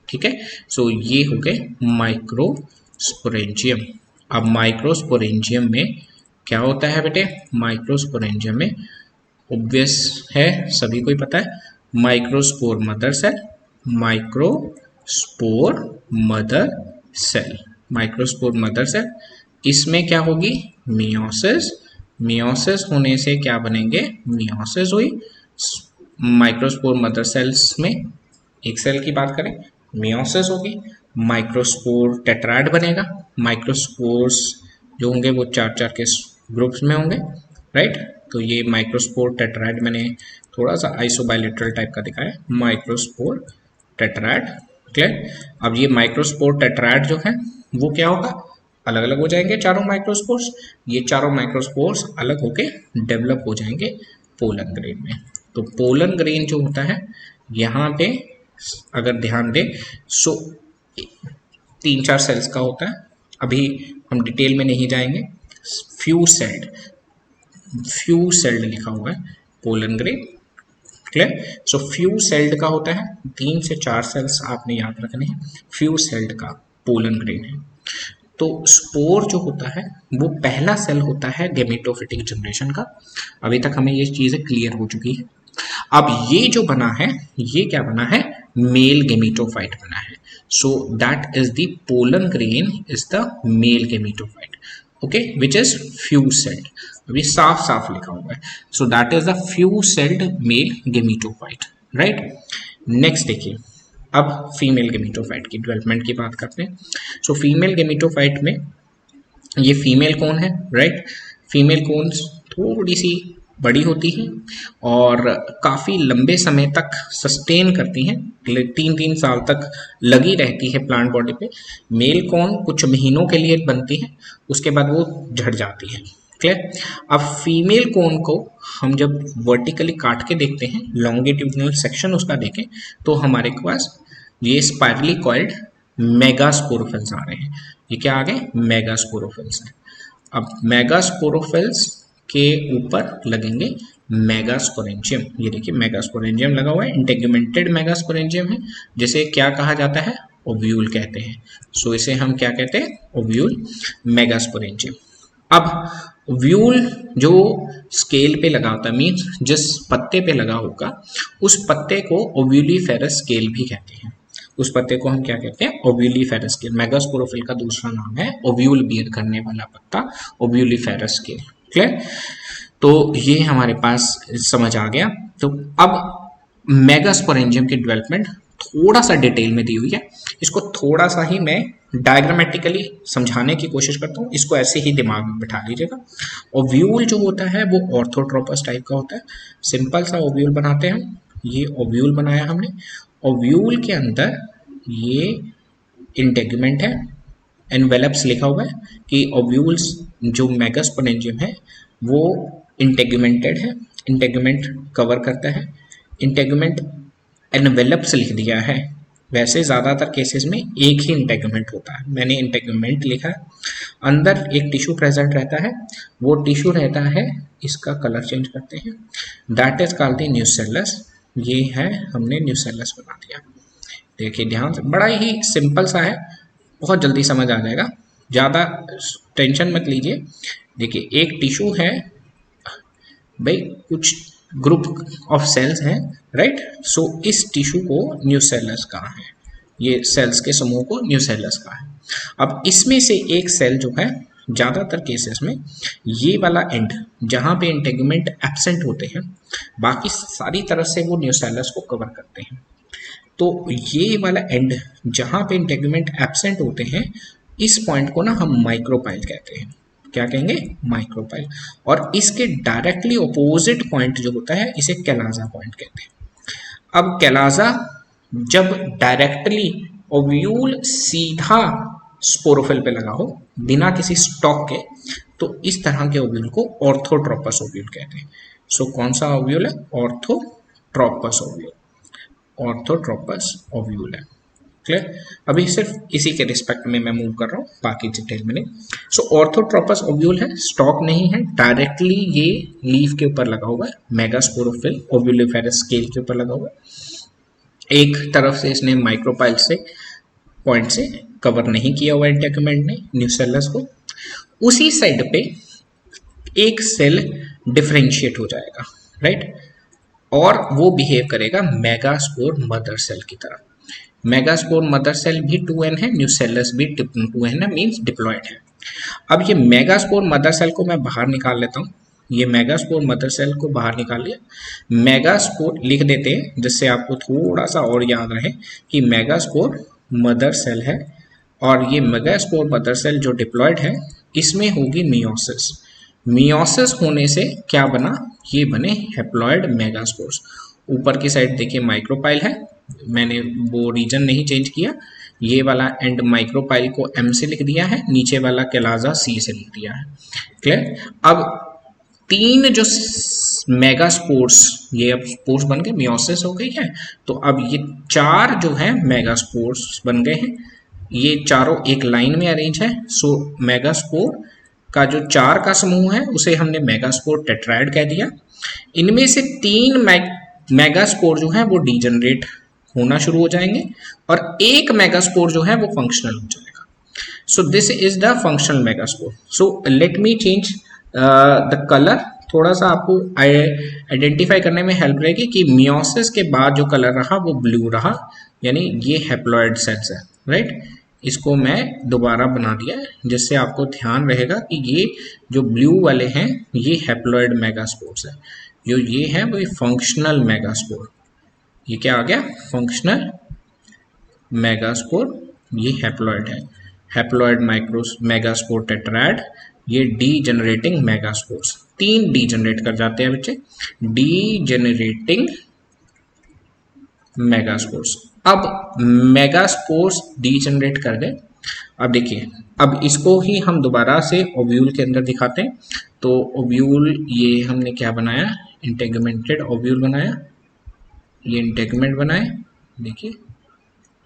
ठीक है, सो ये हो गए माइक्रोस्पोरेंजियम। अब माइक्रोस्पोरेंजियम में क्या होता है बेटे? माइक्रोस्पोरेंजियम में ऑब्वियस है, सभी को ही पता है, microspore mother cell, microspore mother cell, microspore mother cell. इसमें क्या होगी? मियोसिस। मियोसिस होने से क्या बनेंगे? मियोसिस हुई। माइक्रोस्पोर मदर सेल्स में एक सेल की बात करें, मियोसिस होगी। माइक्रोस्पोर टेट्राड बनेगा। माइक्रोस्पोर्स जो होंगे वो 4-4 के ग्रुप्स में होंगे, राइट। तो ये माइक्रोस्पोर टेट्राड मैंने थोड़ा सा आइसोबाइलेटरल टाइप का दिखाया, माइक्रोस्पोर टेट्राड, क्लियर। अब ये माइक्रोस्पोर टेट्राड जो है वो क्या होगा, अलग अलग हो जाएंगे चारों माइक्रोस्पोर्स। ये चारों माइक्रोस्पोर्स अलग होके डेवलप हो जाएंगे पोलन ग्रेन में। तो पोलन ग्रेन जो होता है यहाँ पे अगर ध्यान दें, सो 3-4 सेल्स का होता है, अभी हम डिटेल में नहीं जाएंगे। फ्यू सेल्ड लिखा हुआ है pollen grain, clear. So few sailed का होता है, 3 से 4 सेल्स आपने याद रखने हैं, फ्यू सेल्ड का पोलन ग्रेन है। तो स्पोर जो होता है वो पहला सेल होता है गेमेटोफिटिक जनरेशन का। अभी तक हमें ये चीजें क्लियर हो चुकी है। अब ये जो बना है, ये क्या बना है, मेल गेमेटोफाइट बना है। So that is the pollen grain is the mail gametophyte, okay, which is few sailed. अभी साफ साफ लिखा हुआ है, so that is the few sailed mail gametophyte, right. Next देखिए, अब फीमेल गेमेटोफाइट की डेवलपमेंट की बात करते हैं। सो फीमेल गेमेटोफाइट में ये फीमेल कोन है, राइट। फीमेल कोन्स थोड़ी सी बड़ी होती हैं और काफ़ी लंबे समय तक सस्टेन करती हैं, 3-3 साल तक लगी रहती है प्लांट बॉडी पे। मेल कोन कुछ महीनों के लिए बनती है, उसके बाद वो झड़ जाती है, क्लियर। अब फीमेल कोन को हम जब वर्टिकली काट के देखते हैं, लॉन्गिट्यूडनल सेक्शन उसका देखें, तो हमारे पास ये स्पाइरली कॉइल्ड मेगास्पोरोफिल्स आ रहे हैं। ये क्या आ गए, मेगास्पोरोफिल्स हैं। अब मेगास्पोरोफिल्स के ऊपर लगेंगे मेगास्पोरेंजियम। ये देखिए मेगास्पोरेंजियम लगा हुआ है, इंटेगुमेंटेड मेगास्पोरेंजियम है, जिसे क्या कहा जाता है, ओव्यूल कहते हैं। सो इसे हम क्या कहते हैं, ओव्यूल मेगास्पोरेंजियम। अब ओव्यूल जो स्केल पे लगा होता है, मीन्स जिस पत्ते पे लगा होगा उस पत्ते को ओव्यूलीफेरस स्केल भी कहते हैं। उस पत्ते को हम क्या कहते हैं, ओव्यूलीफेरस स्केल। मेगास्पोरोफिल का दूसरा नाम है ओव्यूल बियर करने वाला पत्ता, ओव्यूलीफेरस स्केल, क्लियर। तो ये हमारे पास समझ आ गया। तो अब मेगास्पोरेंजियम की डेवलपमेंट थोड़ा सा डिटेल में दी हुई है, इसको थोड़ा सा ही मैं डायग्रामेटिकली समझाने की कोशिश करता हूँ, इसको ऐसे ही दिमाग में बिठा लीजिएगा। ओव्यूल जो होता है वो ऑर्थोट्रोपस टाइप का होता है। सिंपल सा ओव्यूल बनाते हैं, ये ओव्यूल बनाया हमने। ओव्यूल के अंदर ये इंटेगुमेंट है, एनवेलप्स लिखा हुआ है कि ओव्यूल्स जो मेगास्पोरेंजियम है वो इंटेगुमेंटेड है, इंटेगुमेंट कवर करता है। इंटेगुमेंट एनवेलप्स लिख दिया है, वैसे ज़्यादातर केसेस में एक ही इंटेगुमेंट होता है, मैंने इंटेगुमेंट लिखा है। अंदर एक टिश्यू प्रेजेंट रहता है, वो टिश्यू रहता है, इसका कलर चेंज करते हैं, that is called the nucellus. ये है, हमने न्यूसेलस बना दिया। देखिए ध्यान से, बड़ा ही सिंपल सा है, बहुत जल्दी समझ आ जाएगा, ज़्यादा टेंशन मत लीजिए। देखिए एक टिश्यू है भाई, कुछ ग्रुप ऑफ सेल्स हैं, राइट। सो इस टिश्यू को न्यूसेलस कहा है, ये सेल्स के समूह को न्यूसेलस कहा है। अब इसमें से एक सेल जो है, ज़्यादातर केसेस में ये वाला एंड जहाँ पे इंटेगुमेंट एब्सेंट होते हैं, बाकी सारी तरह से वो न्यूसेलस को कवर करते हैं। तो ये वाला एंड जहाँ पे इंटेगुमेंट एब्सेंट होते हैं, इस पॉइंट को ना हम माइक्रोपाइल कहते हैं। क्या कहेंगे, माइक्रोपाइल। और इसके डायरेक्टली ऑपोजिट पॉइंट जो होता है, इसे कैलाजा पॉइंट कहते हैं। अब कैलाजा जब डायरेक्टली ओव्यूल सीधा स्पोरोफिल पे लगा हो बिना किसी स्टॉक के, तो इस तरह के ओव्यूल को ऑर्थोट्रोपस ओव्यूल कहते हैं। सो कौन सा ओव्यूल है, ऑर्थोट्रोपस ओव्यूल, ऑर्थोट्रोपस ओव्यूल है, क्लियर। अभी सिर्फ इसी के रिस्पेक्ट में मैं मूव कर रहा हूँ, बाकी डिटेल में नहीं। सो ऑर्थोट्रोपस ओव्यूल है, स्टॉक नहीं है, डायरेक्टली ये लीफ के ऊपर लगा हुआ है, मेगास्पोरोफिल ओव्यूलिफेरस स्केल के ऊपर लगा हुआ है। एक तरफ से इसने माइक्रोपाइल से पॉइंट से कवर नहीं किया हुआ इंटेगुमेंट ने न्यूसेलस को। उसी साइड पे एक सेल डिफरेंशिएट हो जाएगा, राइट, और वो बिहेव करेगा मेगास्पोर मदर सेल की तरह। मेगास्पोर मदर सेल भी 2n है, न्यूसेलस भी 2n है, मीन्स डिप्लॉयड है। अब ये मेगास्पोर मदर सेल को मैं बाहर निकाल लेता हूँ, ये मेगास्पोर मदर सेल को बाहर निकाल लिया। मेगास्पोर लिख देते हैं जिससे आपको थोड़ा सा और याद रहे कि मेगास्पोर मदर सेल है और ये मेगास्पोर मदर सेल जो डिप्लॉयड है इसमें होगी मियोसिस। मियोसिस होने से क्या बना, ये बने हैप्लॉयड मेगास्पोर्स। ऊपर की साइड देखिए माइक्रोपाइल है, मैंने वो रीजन नहीं चेंज किया, ये वाला एंड माइक्रोपाइल को एम से लिख दिया है, नीचे वाला कैलाजा सी से लिख दिया है। क्लियर। अब तीन जो मेगास्पोर्स, ये अब स्पोर्स बन गए, मियोसिस हो गई है, तो अब ये चार जो है मेगास्पोर्स बन गए हैं। ये चारों एक लाइन में अरेंज है। सो मेगास्पोर का जो चार का समूह है उसे हमने मेगास्पोर टेट्राइड कह दिया। इनमें से तीन मेगास्पोर जो है वो डीजनरेट होना शुरू हो जाएंगे और एक मेगास्पोर जो है वो फंक्शनल हो जाएगा। So this is the functional megaspore. So let me change the colour, थोड़ा सा आपको आइडेंटिफाई करने में हेल्प रहेगी कि मियोसिस के बाद जो कलर रहा वो ब्लू रहा, यानी ये हैप्लॉयड सेल्स है, राइट। इसको मैं दोबारा बना दिया है जिससे आपको ध्यान रहेगा कि ये जो ब्लू वाले हैं ये हैप्लॉयड मेगास्पोर्स है, जो ये है वो फंक्शनल मेगास्पोर। ये क्या आ गया, फंक्शनल मेगास्पोर, ये हैप्लॉयड है, हैप्लॉयड माइक्रोस मेगास्पोर टेट्राड, ये डी जनरेटिंग मेगास्पोर्स। तीन डी जनरेट कर जाते हैं बच्चे, डी जनरेटिंग मेगास्पोर्स। अब मेगास्पोर्स डी जनरेट कर गए। अब देखिए, अब इसको ही हम दोबारा से ओव्यूल के अंदर दिखाते हैं। तो ओव्यूल ये हमने क्या बनाया, इंटेगमेंटेड ओव्यूल बनाया, ये इंटेगमेंट बनाए, देखिए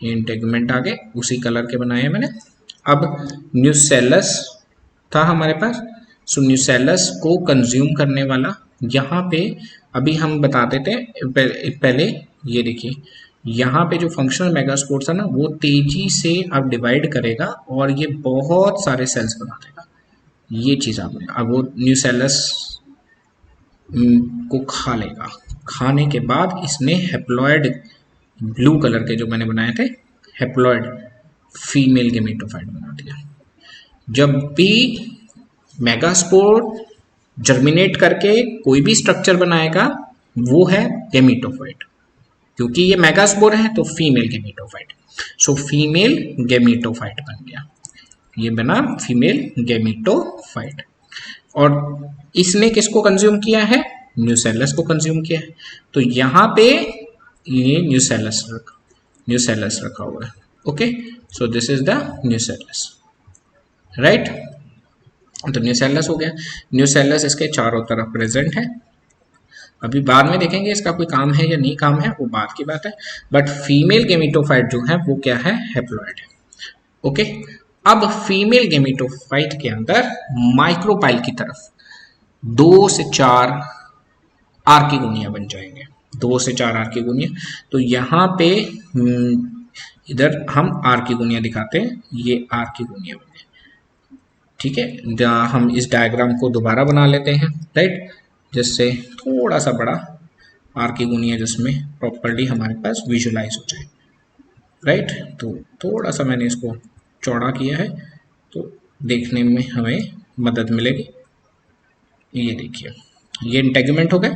ये इंटेगमेंट आ गए, उसी कलर के बनाए मैंने। अब न्यूसेलस था हमारे पास, सो न्यूसेलस को कंज्यूम करने वाला यहाँ पे अभी हम बता देते हैं पहले। ये देखिए यहाँ पे जो फंक्शनल मेगास्पोर्स है ना वो तेजी से अब डिवाइड करेगा और ये बहुत सारे सेल्स बना देगा, ये चीज़ आपने। अब वो न्यूसेलस को खा लेगा, खाने के बाद इसने हैप्लॉयड ब्लू कलर के जो मैंने बनाए थे हैप्लॉयड फीमेल गेमेटोफाइट बना दिया। जब भी मेगास्पोर जर्मिनेट करके कोई भी स्ट्रक्चर बनाएगा वो है गेमेटोफाइट, क्योंकि ये मेगास्पोर है तो फीमेल गेमेटोफाइट। सो फीमेल गेमेटोफाइट बन गया, ये बना फीमेल गेमेटोफाइट। और इसने किसको कंज्यूम किया है, न्यूसेलस को कंज्यूम किया है। तो यहाँ पे ये न्यूसेलस रखा हुआ है। Okay, so this is the nucellus, right. तो न्यूसेलस हो गया। न्यूसेलस इसके चारों तरफ प्रेजेंट है। अभी बाद में देखेंगे इसका कोई काम है या नहीं काम है, वो बात की बात है। बट फीमेल गेमेटोफाइट जो है वो क्या है, हैप्लॉयड है। ओके, अब फीमेल गेमेटोफाइट के अंदर माइक्रोपाइल की तरफ 2 से 4 आर्किगोनिया बन जाएंगे, 2 से 4 आर्किगोनिया। तो यहाँ पे इधर हम आर्किगोनिया दिखाते हैं, ये आर्किगोनिया बने, ठीक है। हम इस डायग्राम को दोबारा बना लेते हैं, राइट, जिससे थोड़ा सा बड़ा आर्किगोनिया जिसमें प्रॉपर्ली हमारे पास विजुलाइज हो जाए, राइट। तो थोड़ा सा मैंने इसको चौड़ा किया है तो देखने में हमें मदद मिलेगी। ये देखिए ये इंटेगमेंट हो गए।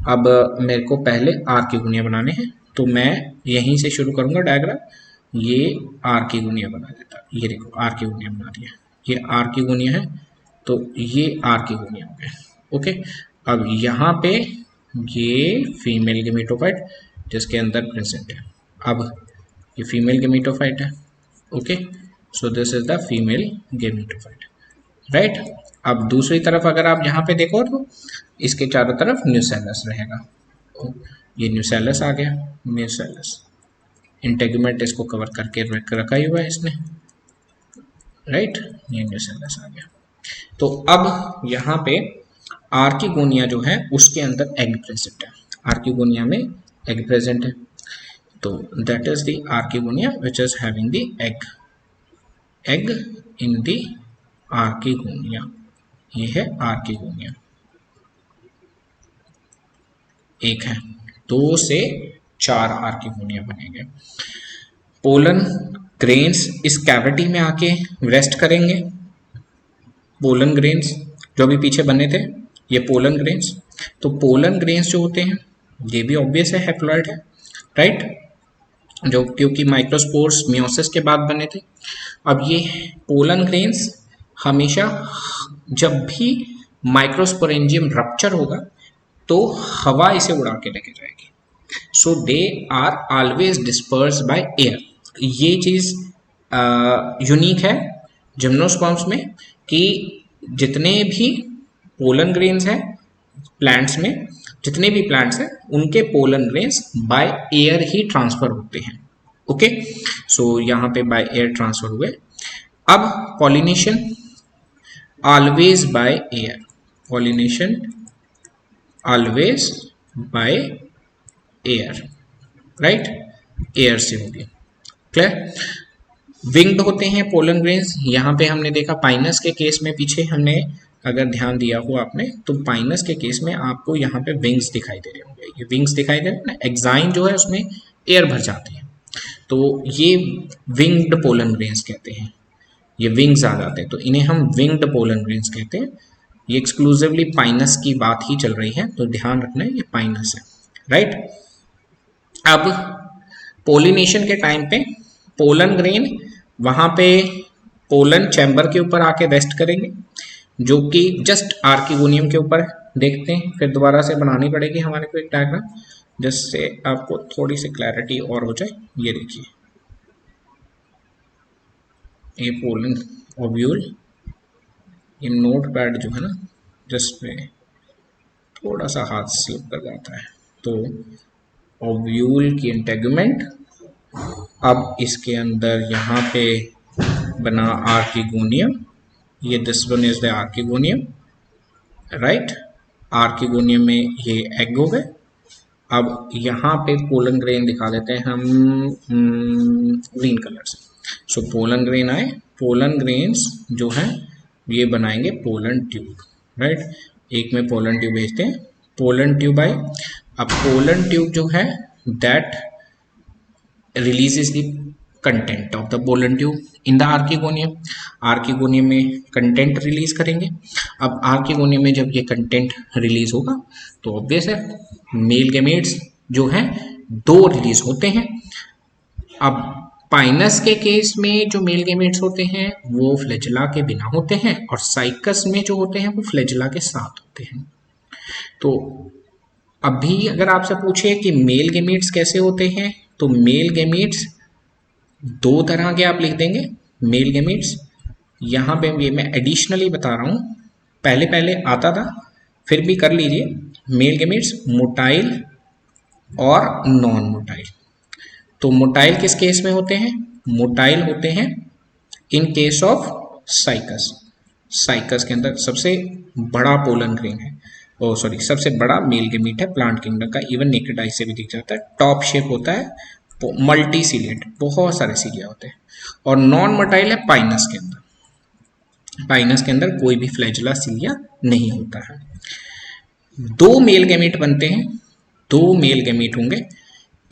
अब मेरे को पहले आर्किगोनिया बनाने हैं तो मैं यहीं से शुरू करूंगा डायग्राम। ये आर्किगोनिया बना देता, ये देखो आर्किगोनिया बना दिया, ये आर्किगोनिया है तो ये आर्किगोनिया हो गया। ओके, अब यहाँ पे ये फीमेल गेमेटोफाइट जिसके अंदर प्रेजेंट है, अब ये फीमेल गेमेटोफाइट है। Okay, so this is the female gametophyte, right. अब दूसरी तरफ अगर आप यहाँ पे देखो तो इसके चारों तरफ न्यूसेलस रहेगा। ये न्यूसेलस आ गया, न्यूसेलस इंटेगमेंट इसको कवर करके रखा ही हुआ है इसने, राइट। ये न्यूसेलस आ गया। तो अब यहाँ पे आर्किगोनिया जो है उसके अंदर एग प्रेजेंट है, आर्किगोनिया में एग प्रेजेंट है। तो that is the archegonia which is having the egg in the archegonia. ये है आर्किगोनिया, एक है, 2 से 4 आर्किगोनिया बनेंगे। पोलन ग्रेन्स इस कैविटी में आके रेस्ट करेंगे। पोलन ग्रेन्स जो भी पीछे बने थे ये पोलन ग्रेन्स। तो पोलन ग्रेन्स जो होते हैं ये भी ऑब्वियस है हैप्लॉयड है, राइट। जो क्योंकि माइक्रोस्पोर्स मियोसिस के बाद बने थे। अब ये पोलन ग्रेन्स हमेशा जब भी माइक्रोस्पोरेंजियम रप्चर होगा तो हवा इसे उड़ा के लेके जाएगी। So they are always disperse by air. ये चीज यूनिक है जिम्नोस्पर्म्स में कि जितने भी पोलन ग्रेन्स हैं प्लांट्स में, जितने भी प्लांट्स हैं उनके pollen grains by air he transfer होते हैं। ओके, सो यहाँ पे बाय एयर ट्रांसफर हुए। अब pollination always by air, pollination always by air, right, air से होगी। क्लियर? विंग्ड होते हैं पोलन ग्रेन्स। यहाँ पे हमने देखा पाइनस के केस में, पीछे हमने अगर ध्यान दिया हो आपने तो पाइनस के केस में आपको यहाँ पे विंग्स दिखाई दे रहे होंगे, ये विंग्स दिखाई दे रहे हैं ना, एक्साइन जो है उसमें एयर भर जाती है, तो ये विंग्ड पोलन ग्रेन्स कहते हैं। ये विंग्स आ जाते हैं तो इन्हें हम विंग्ड पोलन ग्रेन्स कहते हैं। ये एक्सक्लूसिवली पाइनस की बात ही चल रही है, तो ध्यान रखना है ये पाइनस है, राइट। अब पोलिनेशन के टाइम पे पोलन ग्रेन वहां पे पोलन चैम्बर के ऊपर आके रेस्ट करेंगे, जो कि जस्ट आर्किगोनियम के ऊपर। देखते हैं, फिर दोबारा से बनानी पड़ेगी हमारे को एक डायग्राम जिससे आपको थोड़ी सी क्लैरिटी और हो जाए। ये देखिए, ये पोलन ओव्यूल, ये नोट पैड जो है ना जिसमें थोड़ा सा हाथ स्लिप कर जाता है, तो ओव्यूल की इंटेगुमेंट। अब इसके अंदर यहाँ पे बना आर्किगोनियम, ये this one is the archegonium, right. Archegonium में ये एग हो गए। अब यहाँ पे पोलन ग्रेन दिखा देते हैं हम ग्रीन कलर से। सो पोलन ग्रेन आए, पोलन ग्रेन्स जो हैं ये बनाएंगे पोलन ट्यूब, राइट। एक में पोलन ट्यूब भेजते हैं, पोलन ट्यूब आए। अब पोलन ट्यूब जो है that releases the content of the pollen tube in the archegonium. Archegonium में कंटेंट रिलीज करेंगे। अब आर्किगोनियम में जब ये कंटेंट रिलीज होगा तो ऑब्वियस है मेल गैमेट्स जो हैं दो रिलीज होते हैं। अब पाइनस के केस में जो मेल गैमेट्स होते हैं वो फ्लैजेला के बिना होते हैं, और साइकस में जो होते हैं वो फ्लैजेला के साथ होते हैं। तो अभी अगर आपसे पूछे कि मेल गैमेट्स कैसे होते हैं, तो मेल गैमेट्स दो तरह के आप लिख देंगे मेल गैमेट्स। यहाँ पे ये मैं एडिशनली बता रहा हूँ, पहले पहले आता था फिर भी कर लीजिए। मेल गैमेट्स मोटाइल और नॉन मोटाइल। तो मोटाइल किस केस में होते हैं? मोटाइल होते हैं in case of cycas. Cycas के अंदर सबसे बड़ा पोलन ग्रेन है, ओ सॉरी सबसे बड़ा मेल गैमेट है प्लांट किंगडम का, इवन नेकेड आई से भी दिख जाता है। टॉप शेप होता है, मल्टी सीलिएट, बहुत सारे सीलिया होते हैं। और नॉन मोटाइल है पाइनस के अंदर। पाइनस के अंदर कोई भी फ्लैजेला सीलिया नहीं होता है। दो मेल गैमेट बनते हैं, दो मेल गैमेट होंगे।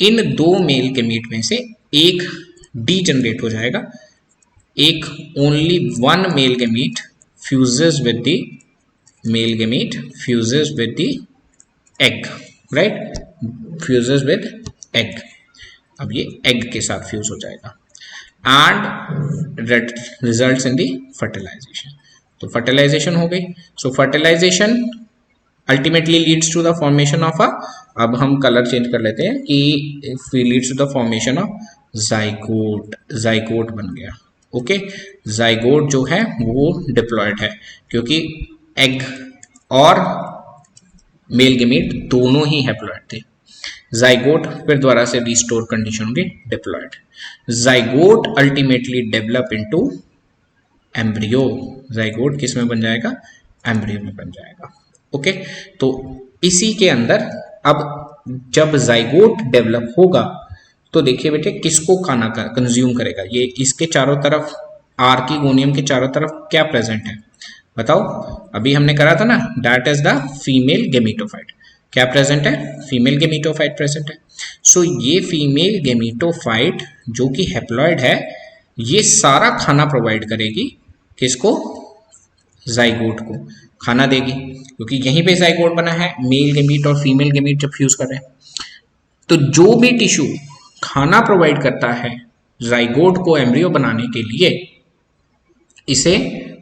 इन दो मेल गैमेट में से एक डीजनरेट हो जाएगा, एक only one male gamete fuses with the male gamete fuses with the egg, right, fuses with egg. अब ये एग के साथ फ्यूज हो जाएगा and results in the fertilization. तो फर्टिलाइजेशन हो गई। So fertilization ultimately leads to the formation of a, अब हम कलर चेंज कर लेते हैं कि leads to the formation of zygote. Zygote बन गया, ओके। जाइगोट जो है वो डिप्लॉयड है क्योंकि एग और मेल गैमेट दोनों ही हैप्लॉयड थे। जाइगोट फिर दोबारा से रिस्टोर कंडीशन होगी diploid. Zygote ultimately develop into embryo. Zygote किस में बन जाएगा? एम्ब्रियो में बन जाएगा, ओके। तो इसी के अंदर अब जब जाइगोट डेवलप होगा तो देखिए बेटे किसको खाना कंज्यूम करेगा। ये इसके चारों तरफ, आर्किगोनियम के चारों तरफ क्या प्रेजेंट है बताओ? अभी हमने करा था ना, that is the female gametophyte. क्या प्रेजेंट है? फीमेल गेमिटोफाइट प्रेजेंट है। सो ये फीमेल गेमिटोफाइट जो कि हैप्लॉइड है, ये सारा खाना प्रोवाइड करेगी किसको? जाइगोट को खाना देगी, क्योंकि यहीं पे जाइगोट बना है। मेल गेमीट और फीमेल गेमीट जब फ्यूज कर रहे हैं तो जो भी टिश्यू खाना प्रोवाइड करता है जाइगोट को एम्ब्रियो बनाने के लिए, इसे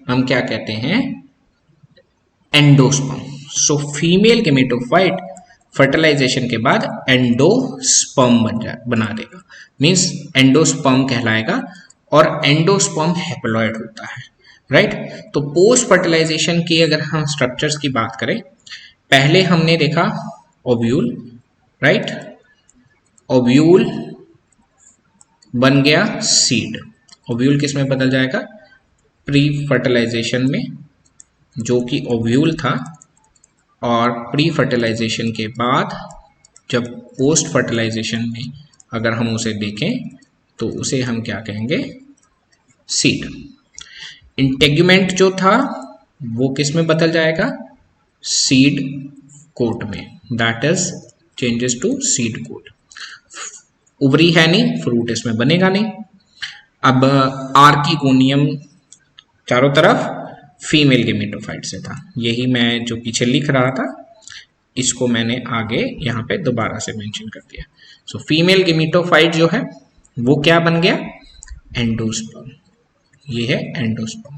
हम क्या कहते हैं, endosperm. So female gametophyte fertilization के बाद एंडोस्पर्म बना देगा, मीन्स एंडोस्पर्म कहलाएगा, और एंडोस्पर्म हैप्लॉइड होता है, राइट। तो पोस्ट फर्टिलाइजेशन की अगर हम स्ट्रक्चर्स की बात करें, पहले हमने देखा ओव्यूल, राइट, ओव्यूल बन गया सीड। ओव्यूल किस में बदल जाएगा, प्री फर्टिलाइजेशन में, जो कि ओव्यूल था, और प्री फर्टिलाइजेशन के बाद जब पोस्ट फर्टिलाइजेशन में अगर हम उसे देखें तो उसे हम क्या कहेंगे, सीड। इंटेगुमेंट जो था वो किस में बदल जाएगा, सीड कोट में, that is changes to seed coat. Ovary है नहीं, फ्रूट इसमें बनेगा नहीं। अब आर्किगोनियम चारों तरफ फीमेल गेमेटोफाइट से था, यही मैं जो पीछे लिख रहा था इसको मैंने आगे यहाँ पे दोबारा से मेंशन कर दिया। सो फीमेल गेमेटोफाइट जो है वो क्या बन गया, एंडोस्पर्म। ये है एंडोस्पर्म।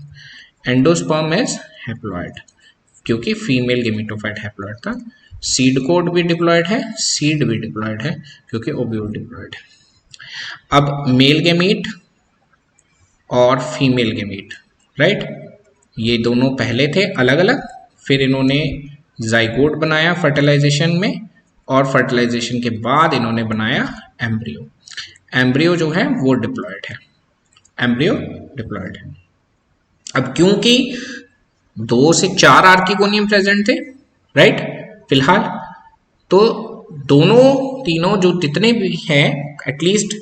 एंडोस्पर्म इज हैप्लॉइड, क्योंकि फीमेल गेमेटोफाइट हैप्लॉइड था। सीड कोड भी डिप्लॉयड है, सीड भी डिप्लॉयड है, क्योंकि ओव्यूल डिप्लॉयड है। अब मेल गेमीट और फीमेल गेमीट, राइट, ये दोनों पहले थे अलग अलग, फिर इन्होंने जाइगोट बनाया फर्टिलाइजेशन में, और फर्टिलाइजेशन के बाद इन्होंने बनाया एम्ब्रियो। एम्ब्रियो जो है वो डिप्लॉयड है, एम्ब्रियो डिप्लॉयड है। अब क्योंकि 2 से 4 आर्किगोनियम प्रेजेंट थे, राइट, फिलहाल, तो दोनों तीनों जो जितने भी हैं, एटलीस्ट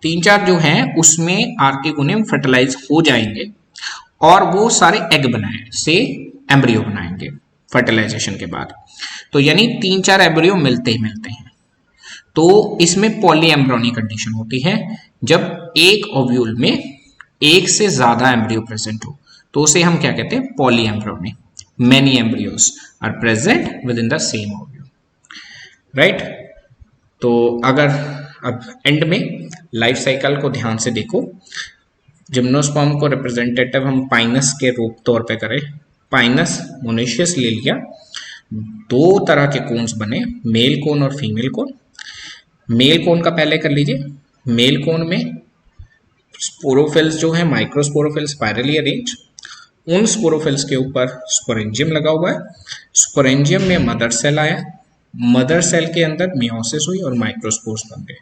3-4 जो हैं उसमें आर्किगोनियम फर्टिलाइज हो जाएंगे, और वो सारे एग बनाए से एम्ब्रियो बनाएंगे फर्टिलाइजेशन के बाद। तो यानी 3-4 एम्ब्रियो मिलते ही मिलते हैं। तो इसमें पॉलीएम्ब्रियोनिक कंडीशन होती है, जब एक ओव्यूल में एक से ज्यादा एम्ब्रियो प्रेजेंट हो, तो उसे हम क्या कहते हैं, polyembryonic. Many embryos are present within the same ovule, right. तो अगर अब एंड में लाइफ साइकिल को ध्यान से देखो, जिम्नोस्पर्म को रिप्रेजेंटेटिव हम पाइनस के रूप तौर पे करें, पाइनस मोनेशियस ले लिया, 2 तरह के कोन्स बने, मेल कोन और फीमेल कोन। मेल कोन का पहले कर लीजिए। मेल कोन में स्पोरोफिल्स जो है माइक्रोस्पोरोफिल स्पाइरली अरेंज, उन स्पोरोफिल्स के ऊपर स्पोरेंजियम लगा हुआ है। स्पोरेंजियम में मदर सेल आया, मदर सेल के अंदर मियोसिस हुई और माइक्रोस्पोर्स बन गए।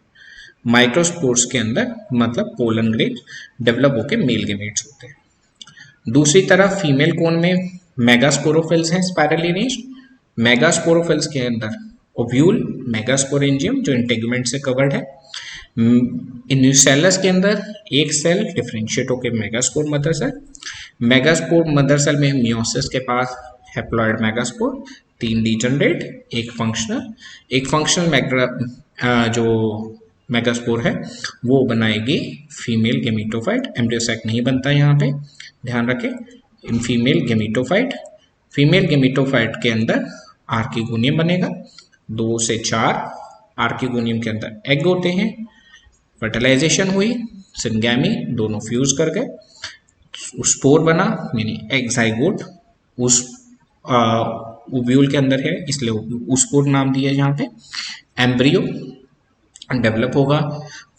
माइक्रोस्पोर्स के अंदर मतलब पोलन ग्रेन डेवलप होकर मेल गेमेट्स होते हैं। दूसरी तरफ फीमेल कोन में मेगास्पोरोफिल्स हैं स्पाइरली अरेंज्ड। मेगास्पोरोफिल्स के अंदर ओव्यूल, मेगास्पोरेंजियम जो इंटेगुमेंट से कवर्ड है। न्यूसेलस के अंदर एक सेल डिफरेंशिएट होकर megaspore mother cell. Megaspore mother cell में मियोसिस के पास हैप्लॉइड मेगास्पोर, 3 डीजनरेट, एक फंक्शनल जो मेगास्पोर है वो बनाएगी फीमेल गेमेटोफाइट। एम्ब्रियोसैक नहीं बनता यहाँ पे, ध्यान रखें। इन फीमेल गेमेटोफाइट के अंदर आर्किगोनियम बनेगा, 2 से 4 आर्किगोनियम के अंदर एग होते हैं। फर्टिलाइजेशन हुई, सिंगैमी दोनों फ्यूज कर गए, स्पोर बना, यानी एग जाइगोट उस ओव्यूल के अंदर है, इसलिए उस्पोर नाम दिया है यहाँ पे। एम्ब्रियो डेवलप होगा,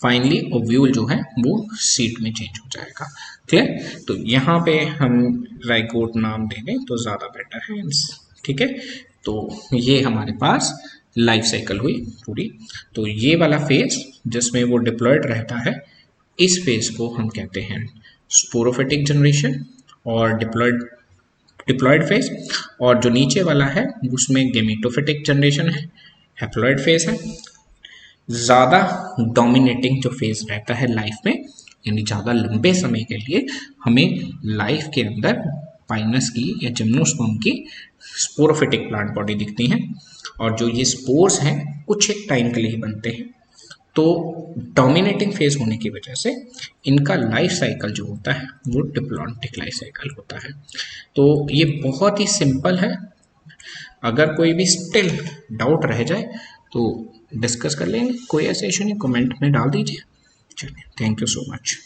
फाइनली ओव्यूल जो है वो सीड में चेंज हो जाएगा। क्लियर। तो यहाँ पे हम जाइगोट नाम दे दें तो ज़्यादा बेटर है, ठीक है। तो ये हमारे पास लाइफ साइकिल हुई पूरी। तो ये वाला फेज जिसमें वो डिप्लॉयड रहता है, इस फेज को हम कहते हैं स्पोरोफिटिक जनरेशन और डिप्लॉयड फेज। और जो नीचे वाला है उसमें गेमेटोफिटिक जनरेशन है, हैप्लॉयड फेज है। ज़्यादा डोमिनेटिंग जो फेज रहता है लाइफ में, यानी ज़्यादा लंबे समय के लिए हमें लाइफ के अंदर पाइनस की या जिम्नोस्पर्म की स्पोरोफिटिक प्लांट बॉडी दिखती हैं। और जो ये स्पोर्स हैं कुछ एक टाइम के लिए ही बनते हैं, तो डोमिनेटिंग फेज होने की वजह से इनका लाइफ साइकिल जो होता है वो डिप्लॉन्टिक लाइफ साइकिल होता है। तो ये बहुत ही सिंपल है। अगर कोई भी स्टिल डाउट रह जाए तो डिस्कस कर लेंगे। कोई ऐसा इशू नहीं, कमेंट में डाल दीजिए। चलिए, थैंक यू सो मच।